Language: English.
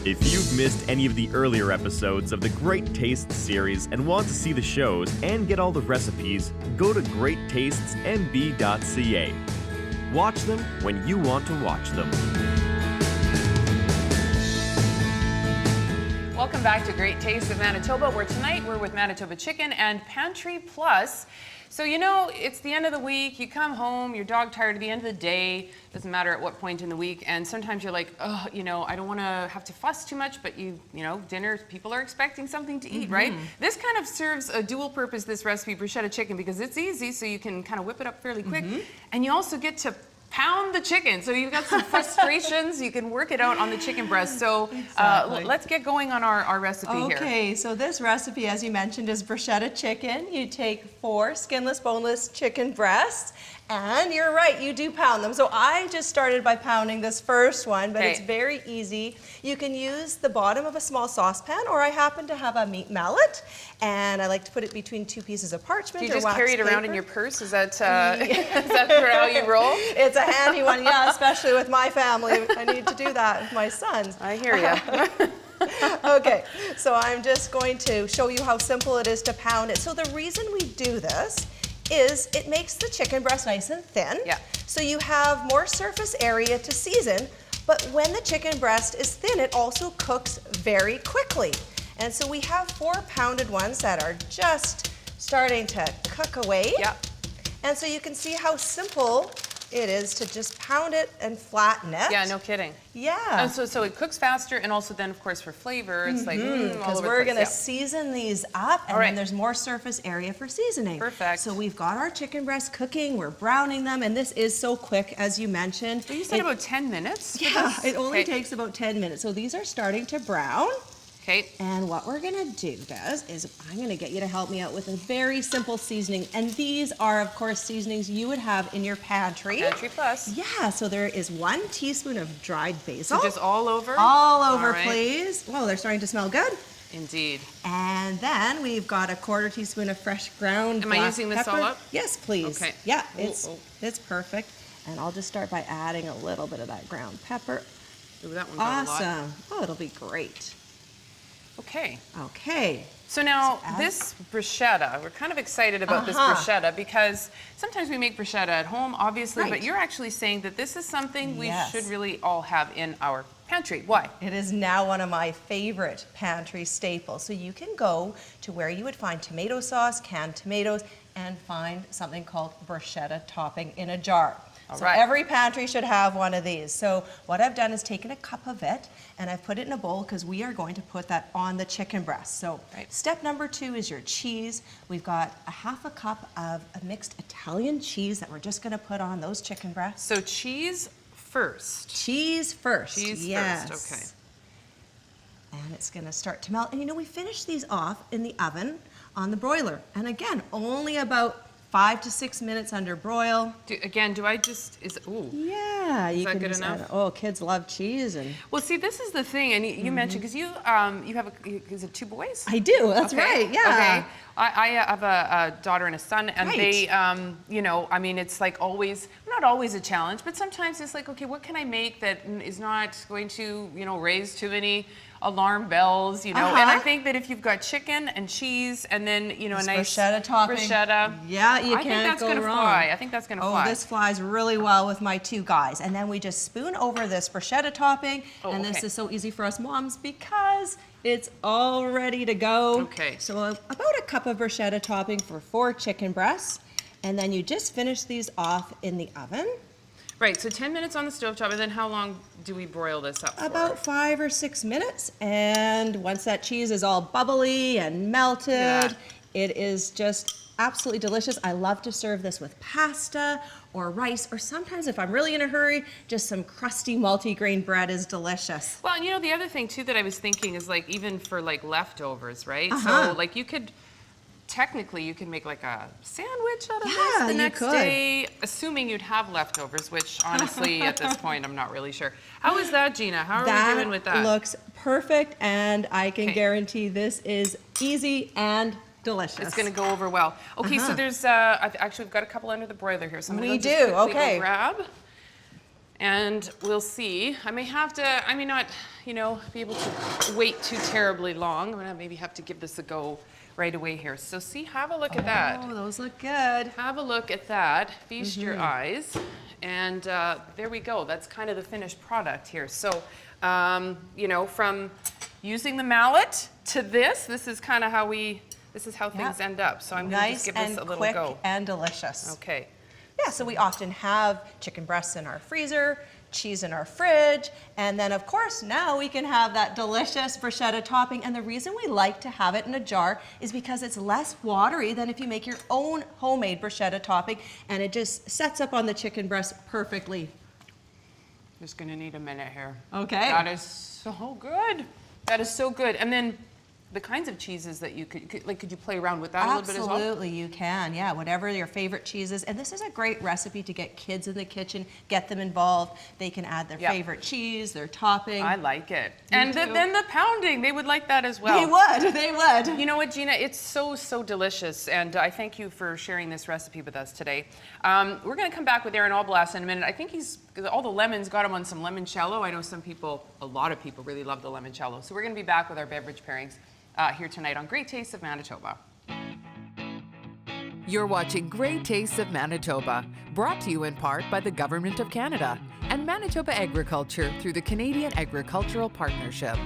If you've missed any of the earlier episodes of the Great Tastes series and want to see the shows and get all the recipes, go to greattastesmb.ca. Watch them when you want to watch them. Welcome back to Great Taste of Manitoba, where tonight we're with Manitoba Chicken and Pantry Plus. So you know, it's the end of the week, you come home, you're dog tired at the end of the day, doesn't matter at what point in the week, and sometimes you're like, oh, you know, I don't want to have to fuss too much, but you know, dinner, people are expecting something to eat, right? This kind of serves a dual purpose, this recipe, bruschetta chicken, because it's easy, so you can kind of whip it up fairly quick, and you also get to pound the chicken. So you've got some frustrations, you can work it out on the chicken breast. So let's get going on our recipe here. Okay, so this recipe, as you mentioned, is bruschetta chicken. You take 4 skinless, boneless chicken breasts, and you're right, you do pound them. So I just started by pounding this first one, but it's very easy. You can use the bottom of a small saucepan, or I happen to have a meat mallet, and I like to put it between 2 pieces of parchment. Do you just carry it around in your purse? Is that, is that how you roll? It's a handy one, yeah, especially with my family. I need to do that with my sons. I hear you. Okay, so I'm just going to show you how simple it is to pound it. So the reason we do this is it makes the chicken breast nice and thin. Yeah. So you have more surface area to season, but when the chicken breast is thin, it also cooks very quickly. And so we have 4 pounded ones that are just starting to cook away. Yeah. And so you can see how simple it is to just pound it and flatten it. Yeah, no kidding. Yeah. And so it cooks faster, and also then, of course, for flavor, it's like all because over we're the place. going to season these up, and then there's more surface area for seasoning. Perfect. So we've got our chicken breasts cooking, we're browning them, and this is so quick, as you mentioned. Well, you said about 10 minutes? Yeah, it only takes about 10 minutes. So these are starting to brown. Okay. And what we're gonna do is I'm gonna get you to help me out with a very simple seasoning. And these are, of course, seasonings you would have in your pantry. Pantry Plus. Yeah, so there is 1 teaspoon of dried basil. So just all over? All over, please. Whoa, they're starting to smell good. Indeed. And then we've got a 1/4 teaspoon of fresh ground Am black I using this pepper. all up? Yes, please. Okay. Yeah, it's perfect. And I'll just start by adding a little bit of that ground pepper. Ooh, that one got a lot. Awesome. Oh, it'll be great. Okay. Okay. So now this bruschetta, we're kind of excited about this bruschetta because sometimes we make bruschetta at home, obviously, but you're actually saying that this is something we should really all have in our pantry. Why? It is now one of my favorite pantry staples. So you can go to where you would find tomato sauce, canned tomatoes, and find something called bruschetta topping in a jar. So every pantry should have one of these. So what I've done is taken a cup of it and I've put it in a bowl because we are going to put that on the chicken breast. So step number 2 is your cheese. We've got a 1/2 cup of a mixed Italian cheese that we're just going to put on those chicken breasts. So cheese first. Cheese first. Cheese yes. first, okay. And it's going to start to melt. And you know, we finish these off in the oven on the broiler. And again, only about 5 to 6 minutes under broil. Do I just, ooh. Yeah, you that can good just enough? add, kids love cheese. And well, see, this is the thing, and you mentioned, because you have, is it 2 boys? I do, that's right, yeah. Okay, I have a daughter and a son, and they, you know, I mean, it's like always, not always a challenge, but sometimes it's like, okay, what can I make that is not going to, you know, raise too many alarm bells, you know, and I think that if you've got chicken and cheese and then, you know, a nice bruschetta topping. Yeah, you can't go wrong. I think that's going to fly. I think that's going to fly. Oh, this flies really well with my 2 guys. And then we just spoon over this bruschetta topping. And this is so easy for us moms because it's all ready to go. Okay. So about a cup of bruschetta topping for 4 chicken breasts. And then you just finish these off in the oven. Right, so 10 minutes on the stovetop, and then how long do we broil this up for? About 5 or 6 minutes, and once that cheese is all bubbly and melted, it is just absolutely delicious. I love to serve this with pasta or rice, or sometimes if I'm really in a hurry, just some crusty multi-grain bread is delicious. Well, and you know, the other thing too that I was thinking is like even for like leftovers, right? So like you could, technically you can make like a sandwich out of this the next day, assuming you'd have leftovers, which honestly at this point I'm not really sure. How is that, Gina? How are we doing with that? That looks perfect, and I can guarantee this is easy and delicious. It's going to go over well. Okay, so there's actually we've got a couple under the broiler here, so I'm going to go grab. And we'll see. I may not, be able to wait too terribly long. I'm gonna maybe have to give this a go right away here. So see, have a look at that. Oh, those look good. Have a look at that. Feast your eyes. And there we go. That's kind of the finished product here. So, from using the mallet to this is kind of how things end up. So I'm going to just give this a little go. Nice and quick and delicious. Okay. Yeah, so we often have chicken breasts in our freezer, cheese in our fridge, and then of course now we can have that delicious bruschetta topping. And the reason we like to have it in a jar is because it's less watery than if you make your own homemade bruschetta topping, and it just sets up on the chicken breast perfectly. Just gonna need a minute here. Okay. That is so good. That is so good. And then the kinds of cheeses that you could you play around with that a little bit as well? Absolutely, you can. Yeah, whatever your favorite cheese is. And this is a great recipe to get kids in the kitchen, get them involved. They can add their favorite cheese, their topping. I like it. And then the pounding, they would like that as well. They would. You know what, Gina? It's so delicious, and I thank you for sharing this recipe with us today. We're going to come back with Aaron Alblas in a minute. I think all the lemons got him on some limoncello. I know a lot of people really love the limoncello. So we're going to be back with our beverage pairings here tonight on Great Tastes of Manitoba. You're watching Great Tastes of Manitoba, brought to you in part by the Government of Canada and Manitoba Agriculture through the Canadian Agricultural Partnership.